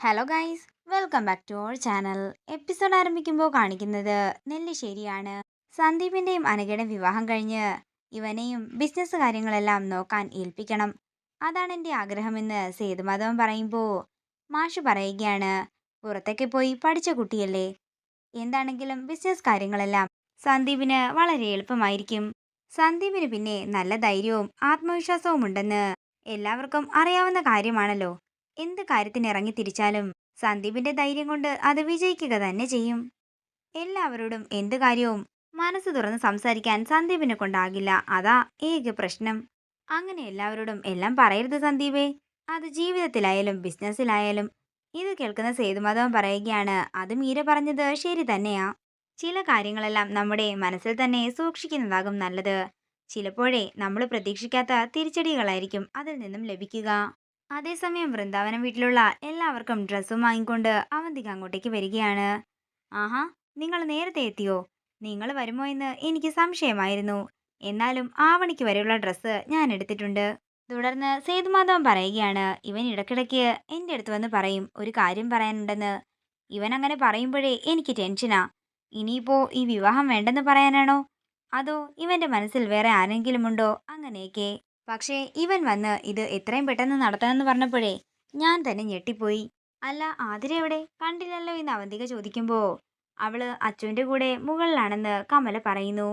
Hello guys, welcome back to our channel. Episode ആരംഭിക്കുമ്പോൾ കാണിക്കുന്നത് നെല്ലിശ്ശേരിയാണ്. സന്ദീപിന്റെയും അനഘയുടെയും വിവാഹം കഴിഞ്ഞ് ഇവനെയും ബിസിനസ് കാര്യങ്ങളെല്ലാം നോക്കാൻ ഏൽപ്പിക്കണം. അതാണ് എൻ്റെ ആഗ്രഹമെന്ന് സേതുമാധവൻ പറയുമ്പോൾ മാഷ് പറയുകയാണ്, പുറത്തൊക്കെ പോയി പഠിച്ച കുട്ടിയല്ലേ, എന്താണെങ്കിലും ബിസിനസ് കാര്യങ്ങളെല്ലാം സന്ദീപിന് വളരെ എളുപ്പമായിരിക്കും. സന്ദീപിന് പിന്നെ നല്ല ധൈര്യവും ആത്മവിശ്വാസവും ഉണ്ടെന്ന് എല്ലാവർക്കും അറിയാവുന്ന കാര്യമാണല്ലോ. എന്ത് കാര്യത്തിന് ഇറങ്ങി തിരിച്ചാലും സന്ദീപിന്റെ ധൈര്യം കൊണ്ട് അത് വിജയിക്കുക തന്നെ ചെയ്യും. എല്ലാവരോടും എന്ത് കാര്യവും മനസ്സ് തുറന്ന് സംസാരിക്കാൻ സന്ദീപിനെ കൊണ്ടാകില്ല. അതാ ഏക പ്രശ്നം. അങ്ങനെ എല്ലാവരോടും എല്ലാം പറയരുത് സന്ദീപേ, അത് ജീവിതത്തിലായാലും ബിസിനസ്സിലായാലും. ഇത് കേൾക്കുന്ന സേതുമാധവൻ പറയുകയാണ്, അത് മീര പറഞ്ഞത് ശരി തന്നെയാ. ചില കാര്യങ്ങളെല്ലാം നമ്മുടെ മനസ്സിൽ തന്നെ സൂക്ഷിക്കുന്നതാകും നല്ലത്. ചിലപ്പോഴേ നമ്മൾ പ്രതീക്ഷിക്കാത്ത തിരിച്ചടികളായിരിക്കും അതിൽ നിന്നും ലഭിക്കുക. അതേസമയം വൃന്ദാവനം വീട്ടിലുള്ള എല്ലാവർക്കും ഡ്രസ്സും വാങ്ങിക്കൊണ്ട് അവന്തിക അങ്ങോട്ടേക്ക് വരികയാണ്. ആഹാ, നിങ്ങൾ നേരത്തെ എത്തിയോ? നിങ്ങൾ വരുമോ എന്ന് എനിക്ക് സംശയമായിരുന്നു. എന്നാലും ആവണിക്ക് വരെയുള്ള ഡ്രസ്സ് ഞാൻ എടുത്തിട്ടുണ്ട്. തുടർന്ന് സേതുമാധവൻ പറയുകയാണ്, ഇവൻ ഇടയ്ക്കിടയ്ക്ക് എൻ്റെ അടുത്ത് വന്ന് പറയും ഒരു കാര്യം പറയാനുണ്ടെന്ന്. ഇവൻ അങ്ങനെ പറയുമ്പോഴേ എനിക്ക് ടെൻഷനാ. ഇനിയിപ്പോ ഈ വിവാഹം വേണ്ടെന്ന് പറയാനാണോ, അതോ ഇവന്റെ മനസ്സിൽ വേറെ ആരെങ്കിലും ഉണ്ടോ, അങ്ങനെയൊക്കെ. പക്ഷേ ഇവൻ വന്ന് ഇത് എത്രയും പെട്ടെന്ന് നടത്തണമെന്ന് പറഞ്ഞപ്പോഴേ ഞാൻ തന്നെ ഞെട്ടിപ്പോയി. അല്ല, ആതിര എവിടെ, കണ്ടില്ലല്ലോ എന്ന് അവന്തിക ചോദിക്കുമ്പോ അവള് അച്ചുവിന്റെ കൂടെ മുകളിലാണെന്ന് കമല പറയുന്നു.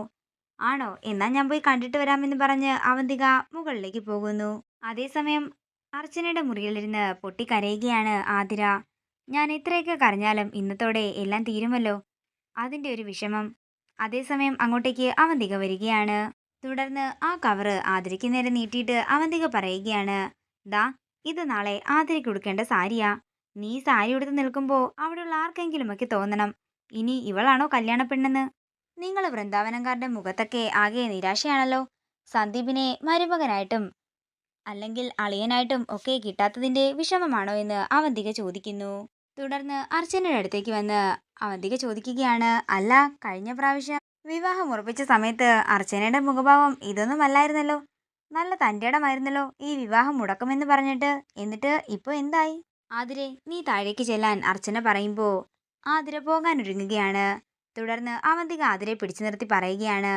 ആണോ, എന്നാ ഞാൻ പോയി കണ്ടിട്ട് വരാമെന്ന് പറഞ്ഞ് അവന്തിക മുകളിലേക്ക് പോകുന്നു. അതേസമയം അർച്ചനയുടെ മുറിയിലിരുന്ന് പൊട്ടിക്കരയുകയാണ് ആതിര. ഞാൻ എത്രയൊക്കെ കരഞ്ഞാലും ഇന്നത്തോടെ എല്ലാം തീരുമല്ലോ, അതിന്റെ ഒരു വിഷമം. അതേസമയം അങ്ങോട്ടേക്ക് അവന്തിക വരികയാണ്. തുടർന്ന് ആ കവറ് ആതിരയ്ക്ക് നേരെ നീട്ടിയിട്ട് അവന്തിക പറയുകയാണ്, ദാ, ഇത് നാളെ ആതിരയ്ക്ക് ഉടുക്കേണ്ട സാരിയാ. നീ സാരി ഉടുത്ത് നിൽക്കുമ്പോൾ അവിടെയുള്ള ആർക്കെങ്കിലുമൊക്കെ തോന്നണം ഇനി ഇവളാണോ കല്യാണ പെണ്ണെന്ന്. നിങ്ങൾ വൃന്ദാവനംകാരുടെ മുഖത്തൊക്കെ ആകെ നിരാശയാണല്ലോ. സന്ദീപിനെ മരുമകനായിട്ടും അല്ലെങ്കിൽ അളിയനായിട്ടും ഒക്കെ കിട്ടാത്തതിന്റെ വിഷമമാണോ എന്ന് അവന്തിക ചോദിക്കുന്നു. തുടർന്ന് അർച്ചനയുടെ അടുത്തേക്ക് വന്ന് അവന്തിക ചോദിക്കുകയാണ്, അല്ല, കഴിഞ്ഞ പ്രാവശ്യം വിവാഹം ഉറപ്പിച്ച സമയത്ത് അർച്ചനയുടെ മുഖഭാവം ഇതൊന്നും അല്ലായിരുന്നല്ലോ. നല്ല തൻ്റെ ഇടമായിരുന്നല്ലോ ഈ വിവാഹം മുടക്കുമെന്ന് പറഞ്ഞിട്ട്. എന്നിട്ട് ഇപ്പൊ എന്തായി? ആതിരെ, നീ താഴേക്ക് ചെല്ലാൻ അർച്ചന പറയുമ്പോ ആതിര പോകാൻ ഒരുങ്ങുകയാണ്. തുടർന്ന് അവന്തിക ആതിരെ പിടിച്ചു നിർത്തി പറയുകയാണ്,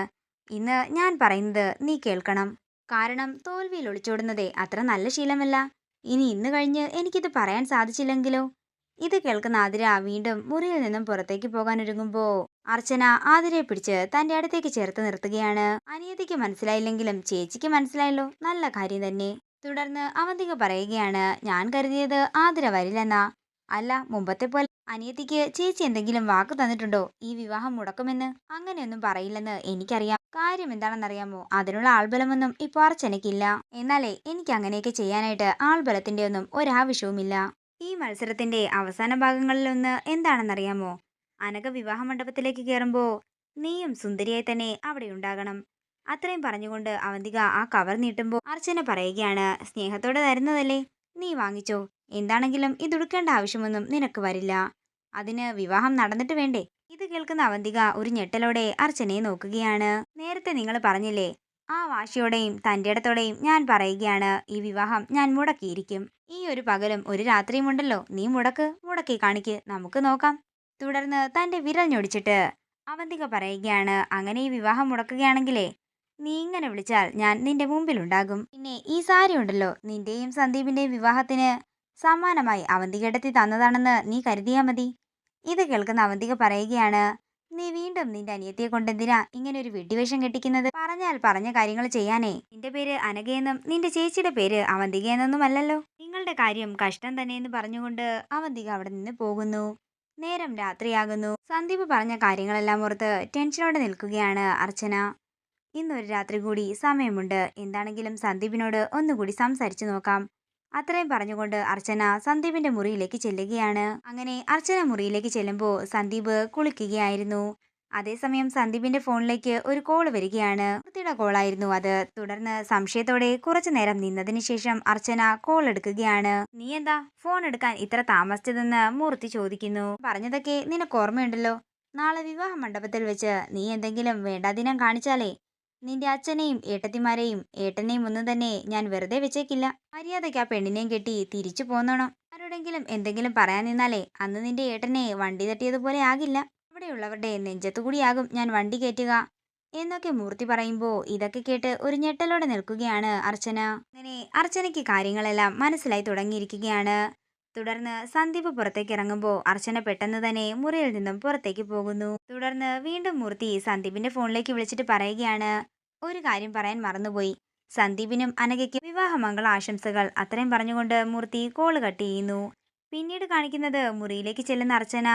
ഇന്ന് ഞാൻ പറയുന്നത് നീ കേൾക്കണം. കാരണം തോൽവിയിൽ ഒളിച്ചോടുന്നതേ അത്ര നല്ല ശീലമല്ല. ഇനി ഇന്ന് കഴിഞ്ഞ് എനിക്കിത് പറയാൻ സാധിച്ചില്ലെങ്കിലോ. ഇത് കേൾക്കുന്ന ആതിര വീണ്ടും മുറിയിൽ നിന്നും പുറത്തേക്ക് പോകാൻ ഒരുങ്ങുമ്പോ അർച്ചന ആതിരയെ പിടിച്ച് തന്റെ അടുത്തേക്ക് ചേർത്ത് നിർത്തുകയാണ്. അനിയത്തിക്ക് മനസ്സിലായില്ലെങ്കിലും ചേച്ചിക്ക് മനസ്സിലായല്ലോ, നല്ല കാര്യം തന്നെ. തുടർന്ന് അവന്തിക പറയുകയാണ്, ഞാൻ കരുതിയത് ആതിര വരില്ലെന്നാ. അല്ല, മുമ്പത്തെ പോലെ അനിയത്തിക്ക് ചേച്ചി എന്തെങ്കിലും വാക്ക് തന്നിട്ടുണ്ടോ ഈ വിവാഹം മുടക്കുമെന്ന്? അങ്ങനെയൊന്നും പറയില്ലെന്ന് എനിക്കറിയാം. കാര്യം എന്താണെന്നറിയാമോ, അതിനുള്ള ആൾബലമൊന്നും ഇപ്പൊ അർച്ചനയ്ക്കില്ല. എന്നാലേ എനിക്ക് അങ്ങനെയൊക്കെ ചെയ്യാനായിട്ട് ആൾബലത്തിന്റെ ഒന്നും ഒരാവശ്യവുമില്ല. ഈ മത്സരത്തിന്റെ അവസാന ഭാഗങ്ങളിലൊന്ന് എന്താണെന്നറിയാമോ, അനഘ വിവാഹ മണ്ഡപത്തിലേക്ക് കയറുമ്പോ നീയും സുന്ദരിയായി തന്നെ അവിടെ ഉണ്ടാകണം. അത്രയും പറഞ്ഞുകൊണ്ട് അവന്തിക ആ കവർ നീട്ടുമ്പോൾ അർച്ചന പറയുകയാണ്, സ്നേഹത്തോടെ തരുന്നതല്ലേ, നീ വാങ്ങിച്ചോ. എന്താണെങ്കിലും ഇതുടുക്കേണ്ട ആവശ്യമൊന്നും നിനക്ക് വരില്ല. അതിന് വിവാഹം നടന്നിട്ട് വേണ്ടേ. ഇത് കേൾക്കുന്ന അവന്തിക ഒരു ഞെട്ടലോടെ അർച്ചനയെ നോക്കുകയാണ്. നേരത്തെ നിങ്ങൾ പറഞ്ഞില്ലേ, ആ വാശിയോടെയും തൻ്റെ ഇടത്തോടെയും ഞാൻ പറയുകയാണ്, ഈ വിവാഹം ഞാൻ മുടക്കിയിരിക്കും. ഈ ഒരു പകലും ഒരു രാത്രിയും ഉണ്ടല്ലോ, നീ മുടക്കി കാണിക്ക്, നമുക്ക് നോക്കാം. തുടർന്ന് തൻ്റെ വിരൽ ഞൊടിച്ചിട്ട് അവന്തിക പറയുകയാണ്, അങ്ങനെ ഈ വിവാഹം മുടക്കുകയാണെങ്കിലേ നീ ഇങ്ങനെ വിളിച്ചാൽ ഞാൻ നിന്റെ മുമ്പിലുണ്ടാകും. പിന്നെ ഈ സാരി ഉണ്ടല്ലോ, നിന്റെയും സന്ദീപിന്റെയും വിവാഹത്തിന് സമ്മാനമായി അവന്തികേടത്തി തന്നതാണെന്ന് നീ കരുതിയാ മതി. ഇത് കേൾക്കുന്ന അവന്തിക പറയുകയാണ്, നീ വീണ്ടും നിന്റെ അനിയത്തിയെ കൊണ്ടെന്തിനാ ഇങ്ങനെ ഒരു വെടിവേഷം കെട്ടിക്കുന്നത്? പറഞ്ഞാൽ പറഞ്ഞ കാര്യങ്ങൾ ചെയ്യാനേ. നിന്റെ പേര് അനഘയെന്നും നിന്റെ ചേച്ചിയുടെ പേര് അവന്തികയെന്നൊന്നും അല്ലല്ലോ. നിങ്ങളുടെ കാര്യം കഷ്ടം തന്നെയെന്ന് പറഞ്ഞുകൊണ്ട് അവന്തിക അവിടെ നിന്ന് പോകുന്നു. നേരം രാത്രിയാകുന്നു. സന്ദീപ് പറഞ്ഞ കാര്യങ്ങളെല്ലാം ഓർത്ത് ടെൻഷനോടെ നിൽക്കുകയാണ് അർച്ചന. ഇന്നൊരു രാത്രി കൂടി സമയമുണ്ട്. എന്താണെങ്കിലും സന്ദീപിനോട് ഒന്നുകൂടി സംസാരിച്ചു നോക്കാം. അത്രയും പറഞ്ഞുകൊണ്ട് അർച്ചന സന്ദീപിന്റെ മുറിയിലേക്ക് ചെല്ലുകയാണ്. അങ്ങനെ അർച്ചന മുറിയിലേക്ക് ചെല്ലുമ്പോൾ സന്ദീപ് കുളിക്കുകയായിരുന്നു. അതേസമയം സന്ദീപിന്റെ ഫോണിലേക്ക് ഒരു കോൾ വരികയാണ്. മൂർത്തിയുടെ കോളായിരുന്നു അത്. തുടർന്ന് സംശയത്തോടെ കുറച്ചു നേരം നിന്നതിന് ശേഷം അർച്ചന കോൾ എടുക്കുകയാണ്. നീ എന്താ ഫോൺ എടുക്കാൻ ഇത്ര താമസിച്ചതെന്ന് മൂർത്തി ചോദിക്കുന്നു. പറഞ്ഞതൊക്കെ നിനക്ക് ഓർമ്മയുണ്ടല്ലോ. നാളെ വിവാഹ മണ്ഡപത്തിൽ വെച്ച് നീ എന്തെങ്കിലും വേണ്ടാദിനം കാണിച്ചാലേ നിന്റെ അച്ഛനെയും ഏട്ടത്തിമാരെയും ഏട്ടനെയും ഒന്നും തന്നെ ഞാൻ വെറുതെ വെച്ചേക്കില്ല. മര്യാദയ്ക്ക് ആ പെണ്ണിനെയും കെട്ടി തിരിച്ചു പോന്നോണം. ആരുടെ ആരോടെങ്കിലും എന്തെങ്കിലും പറയാൻ നിന്നാലേ അന്ന് നിന്റെ ഏട്ടനെ വണ്ടി തട്ടിയതുപോലെ ആകില്ല. അവിടെയുള്ളവരുടെ നെഞ്ചത്തുകൂടിയാകും ഞാൻ വണ്ടി കയറ്റുക എന്നൊക്കെ മൂർത്തി പറയുമ്പോൾ ഇതൊക്കെ കേട്ട് ഒരു ഞെട്ടലോടെ നിൽക്കുകയാണ് അർച്ചന. അങ്ങനെ അർച്ചനയ്ക്ക് കാര്യങ്ങളെല്ലാം മനസ്സിലായി തുടങ്ങിയിരിക്കുകയാണ്. തുടർന്ന് സന്ദീപ് പുറത്തേക്ക് ഇറങ്ങുമ്പോൾ അർച്ചന പെട്ടെന്ന് തന്നെ മുറിയിൽ നിന്നും പുറത്തേക്ക് പോകുന്നു. തുടർന്ന് വീണ്ടും മൂർത്തി സന്ദീപിന്റെ ഫോണിലേക്ക് വിളിച്ചിട്ട് പറയുകയാണ്, ഒരു കാര്യം പറയാൻ മറന്നുപോയി. സന്ദീപിനും അനഘയ്ക്കും വിവാഹമംഗള ആശംസകൾ. അത്രയും പറഞ്ഞുകൊണ്ട് മൂർത്തി കോള് കട്ട് ചെയ്യുന്നു. പിന്നീട് കാണിക്കുന്നത് മുറിയിലേക്ക് ചെല്ലുന്ന അർച്ചന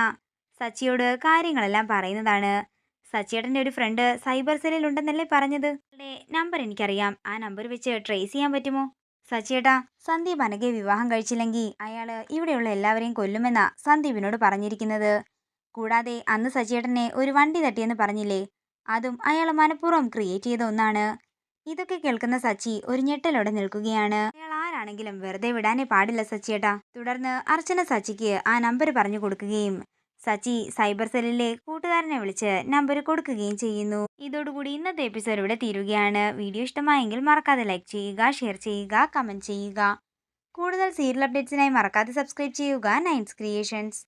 സച്ചിയോട് കാര്യങ്ങളെല്ലാം പറയുന്നതാണ്. സച്ചിയേട്ടൻ്റെ ഒരു ഫ്രണ്ട് സൈബർ സെല്ലിൽ ഉണ്ടെന്നല്ലേ പറഞ്ഞത്? നമ്പർ എനിക്കറിയാം. ആ നമ്പർ വെച്ച് ട്രേസ് ചെയ്യാൻ പറ്റുമോ? സച്ചിയേട്ടാ, സന്ദീപ് അനഘയെ വിവാഹം കഴിച്ചില്ലെങ്കിൽ അയാള് ഇവിടെയുള്ള എല്ലാവരെയും കൊല്ലുമെന്നാ സന്ദീപിനോട് പറഞ്ഞിരിക്കുന്നത്. കൂടാതെ അന്ന് സച്ചിയേട്ടനെ ഒരു വണ്ടി തട്ടിയെന്ന് പറഞ്ഞില്ലേ, അതും അയാൾ മനഃപൂർവ്വം ക്രിയേറ്റ് ചെയ്ത ഒന്നാണ്. ഇതൊക്കെ കേൾക്കുന്ന സച്ചി ഒരു ഞെട്ടലോടെ നിൽക്കുകയാണ്. അയാൾ ആരാണെങ്കിലും വെറുതെ വിടാനേ പാടില്ല സച്ചിയേട്ടാ. തുടർന്ന് അർച്ചന സച്ചിക്ക് ആ നമ്പർ പറഞ്ഞു കൊടുക്കുകയും സച്ചി സൈബർ സെല്ലിലെ കൂട്ടുകാരനെ വിളിച്ച് നമ്പർ കൊടുക്കുകയും ചെയ്യുന്നു. ഇതോടുകൂടി ഇന്നത്തെ എപ്പിസോഡ് ഇവിടെ തീരുകയാണ്. വീഡിയോ ഇഷ്ടമായെങ്കിൽ മറക്കാതെ ലൈക്ക് ചെയ്യുക, ഷെയർ ചെയ്യുക, കമന്റ് ചെയ്യുക. കൂടുതൽ സീരിയൽ അപ്ഡേറ്റ്സിനായി മറക്കാതെ സബ്സ്ക്രൈബ് ചെയ്യുക നയൻസ് ക്രിയേഷൻസ്.